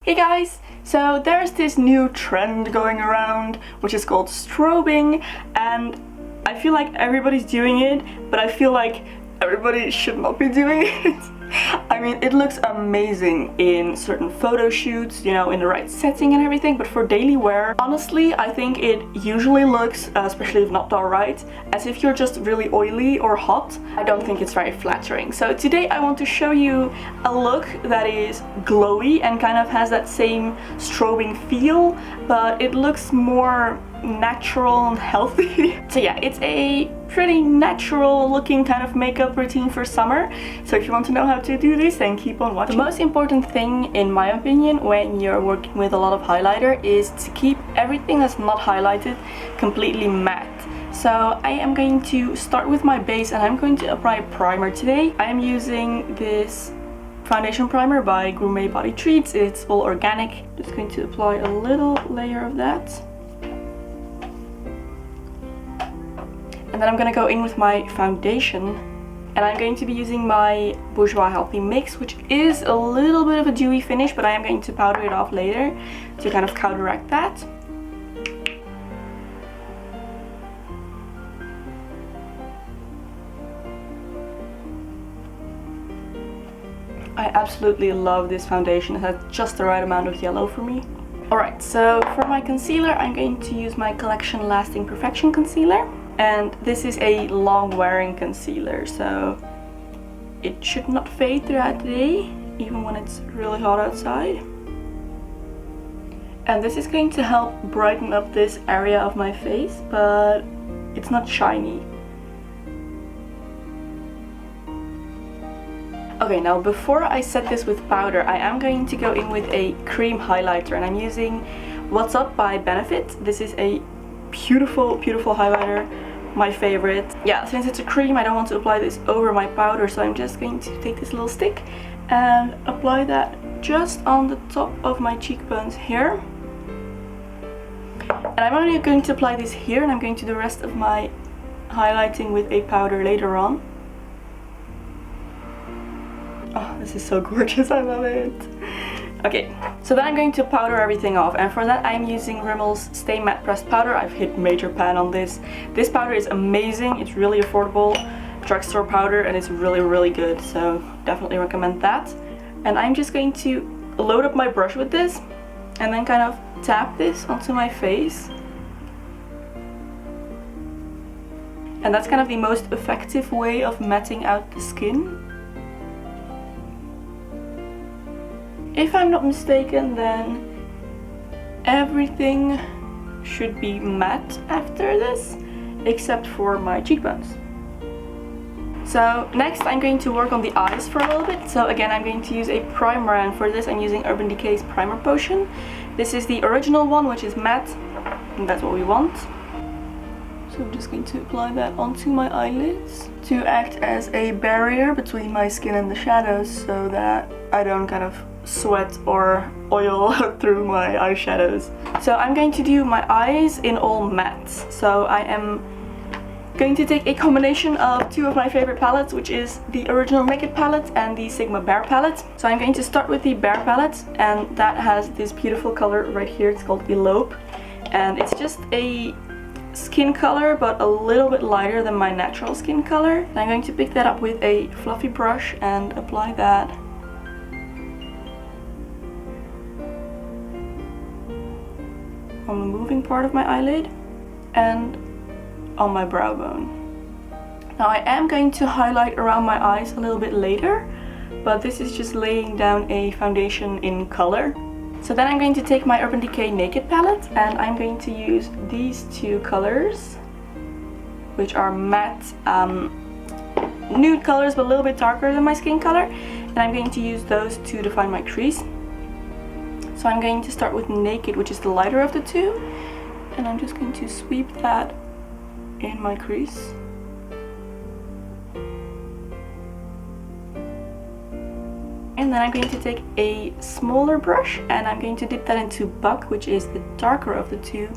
Hey guys! So there's this new trend going around which is called strobing, and I feel like everybody's doing it, but I feel like everybody should not be doing it. I mean, it looks amazing in certain photo shoots, you know, in the right setting and everything, but for daily wear, honestly, I think it usually looks, especially if not done right, as if you're just really oily or hot. I don't think it's very flattering. So today I want to show you a look that is glowy and kind of has that same strobing feel, but it looks more natural and healthy. So yeah, it's a pretty natural looking kind of makeup routine for summer. So if you want to know how to do this, then keep on watching. The most important thing, in my opinion, when you're working with a lot of highlighter is to keep everything that's not highlighted completely matte. So I am going to start with my base and I'm going to apply a primer today. I am using this foundation primer by Gourmet Body Treats. It's all organic. Just going to apply a little layer of that. And then I'm gonna go in with my foundation, and I'm going to be using my Bourjois Healthy Mix, which is a little bit of a dewy finish, but I am going to powder it off later to kind of counteract that. I absolutely love this foundation. It has just the right amount of yellow for me. Alright, so for my concealer, I'm going to use my Collection Lasting Perfection Concealer. And this is a long wearing concealer, so it should not fade throughout the day, even when it's really hot outside. And this is going to help brighten up this area of my face, but it's not shiny. Okay, now before I set this with powder, I am going to go in with a cream highlighter, and I'm using What's Up by Benefit. This is a beautiful, beautiful highlighter. My favorite. Yeah, since it's a cream, I don't want to apply this over my powder, so I'm just going to take this little stick and apply that just on the top of my cheekbones here. And I'm only going to apply this here, and I'm going to do the rest of my highlighting with a powder later on. Oh, this is so gorgeous, I love it. Okay, so then I'm going to powder everything off, and for that I'm using Rimmel's Stay Matte Pressed Powder. I've hit major pan on this. This powder is amazing, it's really affordable, drugstore powder, and it's really, really good, so definitely recommend that. And I'm just going to load up my brush with this, and then kind of tap this onto my face. And that's kind of the most effective way of matting out the skin. If I'm not mistaken, then everything should be matte after this, except for my cheekbones. So next I'm going to work on the eyes for a little bit. So again, I'm going to use a primer, and for this I'm using Urban Decay's Primer Potion. This is the original one, which is matte, and that's what we want. So I'm just going to apply that onto my eyelids to act as a barrier between my skin and the shadows, so that I don't kind of sweat or oil through my eyeshadows. So I'm going to do my eyes in all mattes. So I am going to take a combination of two of my favorite palettes, which is the original Naked palette and the Sigma Bear palette. So I'm going to start with the Bear palette, and that has this beautiful color right here. It's called Elope, and it's just a skin color, but a little bit lighter than my natural skin color. And I'm going to pick that up with a fluffy brush and apply that on the moving part of my eyelid and on my brow bone. Now I am going to highlight around my eyes a little bit later, but this is just laying down a foundation in color. So then I'm going to take my Urban Decay Naked palette, and I'm going to use these two colors, which are matte nude colors, but a little bit darker than my skin color, and I'm going to use those to define my crease. So I'm going to start with Naked, which is the lighter of the two, and I'm just going to sweep that in my crease. And then I'm going to take a smaller brush, and I'm going to dip that into Buck, which is the darker of the two,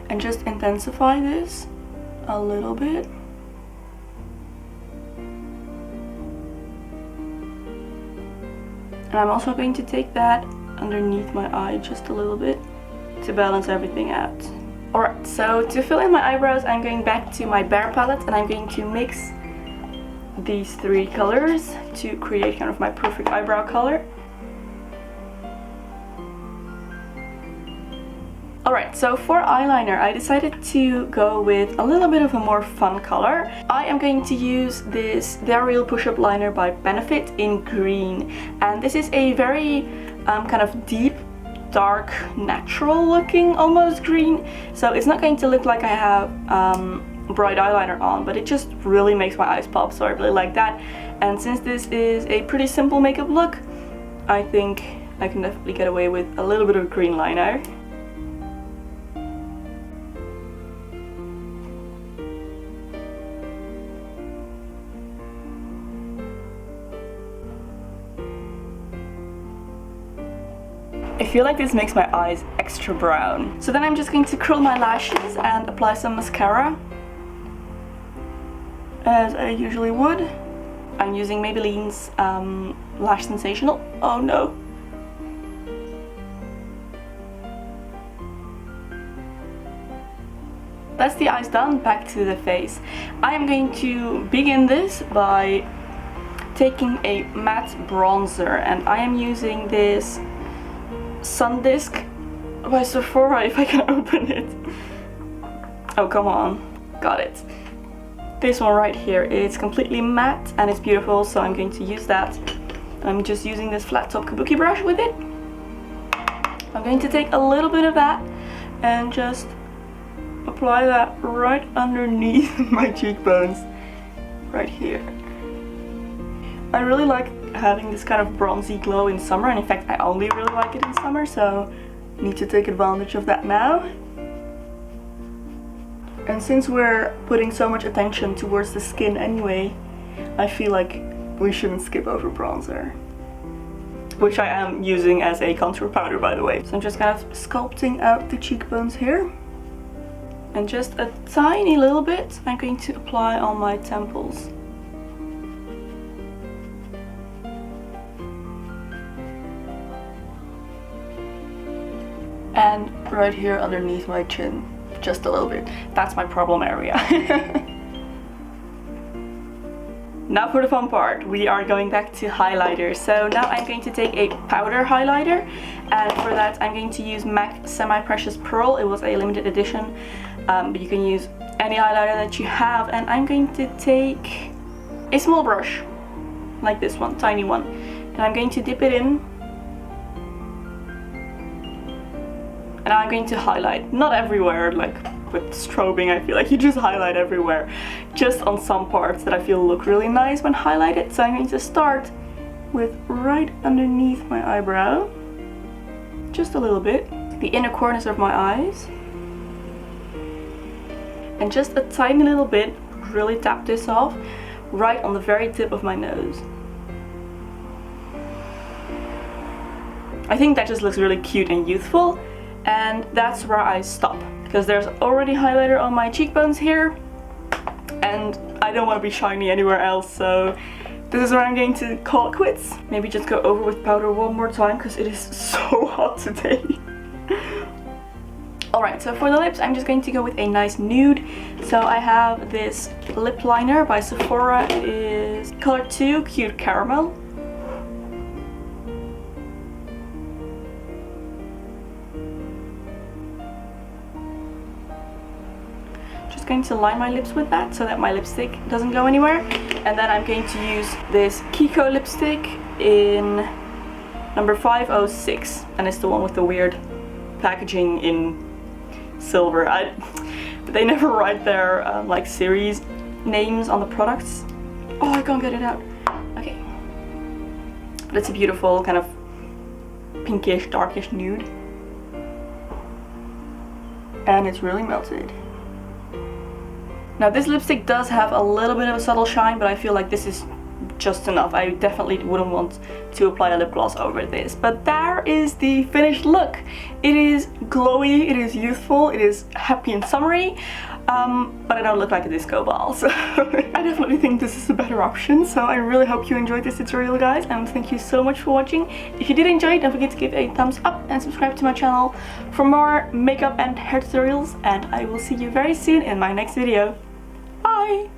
and just intensify this a little bit. And I'm also going to take that underneath my eye just a little bit to balance everything out. Alright, so to fill in my eyebrows, I'm going back to my Bare palette and I'm going to mix these three colors to create kind of my perfect eyebrow color. Alright, so for eyeliner I decided to go with a little bit of a more fun color. I am going to use this They're Real Push-Up Liner by Benefit in green, and this is a very kind of deep, dark, natural looking almost green, so it's not going to look like I have bright eyeliner on, but it just really makes my eyes pop, so I really like that. And since this is a pretty simple makeup look, I think I can definitely get away with a little bit of green liner. I feel like this makes my eyes extra brown. So then I'm just going to curl my lashes and apply some mascara, as I usually would. I'm using Maybelline's Lash Sensational. Oh no. That's the eyes done, back to the face. I am going to begin this by taking a matte bronzer, and I am using this Sun Disc by Sephora, if I can open it. Oh, come on. Got it. This one right here, it's completely matte and it's beautiful, so I'm going to use that. I'm just using this flat top kabuki brush with it. I'm going to take a little bit of that and just apply that right underneath my cheekbones, right here. I really like having this kind of bronzy glow in summer, and in fact I only really like it in summer, so I need to take advantage of that now. And since we're putting so much attention towards the skin anyway, I feel like we shouldn't skip over bronzer, which I am using as a contour powder, by the way. So I'm just kind of sculpting out the cheekbones here, and just a tiny little bit I'm going to apply on my temples. And right here underneath my chin, just a little bit. That's my problem area. Now for the fun part, we are going back to highlighter. So now I'm going to take a powder highlighter, and for that I'm going to use MAC Semi Precious Pearl. It was a limited edition, but you can use any highlighter that you have. And I'm going to take a small brush, like this one, tiny one, and I'm going to dip it in. And I'm going to highlight, not everywhere, like with strobing I feel like you just highlight everywhere, just on some parts that I feel look really nice when highlighted. So I'm going to start with right underneath my eyebrow, just a little bit, the inner corners of my eyes, and just a tiny little bit, really tap this off, right on the very tip of my nose. I think that just looks really cute and youthful. And that's where I stop, because there's already highlighter on my cheekbones here and I don't want to be shiny anywhere else, so this is where I'm going to call it quits. Maybe just go over with powder one more time because it is so hot today. Alright, so for the lips I'm just going to go with a nice nude. So I have this lip liner by Sephora. It is color 2, Cute Caramel. Going to line my lips with that so that my lipstick doesn't go anywhere, and then I'm going to use this Kiko Lipstick in number 506, and it's the one with the weird packaging in silver. They never write their like series names on the products. Oh, I can't get it out. Okay, but it's a beautiful kind of pinkish, darkish nude, and it's really melted. Now this lipstick does have a little bit of a subtle shine, but I feel like this is just enough. I definitely wouldn't want to apply a lip gloss over this. But there is the finished look. It is glowy, it is youthful, it is happy and summery. but I don't look like a disco ball, so I definitely think this is a better option. So I really hope you enjoyed this tutorial, guys, and thank you so much for watching. If you did enjoy it, don't forget to give a thumbs up and subscribe to my channel for more makeup and hair tutorials, and I will see you very soon in my next video. Bye!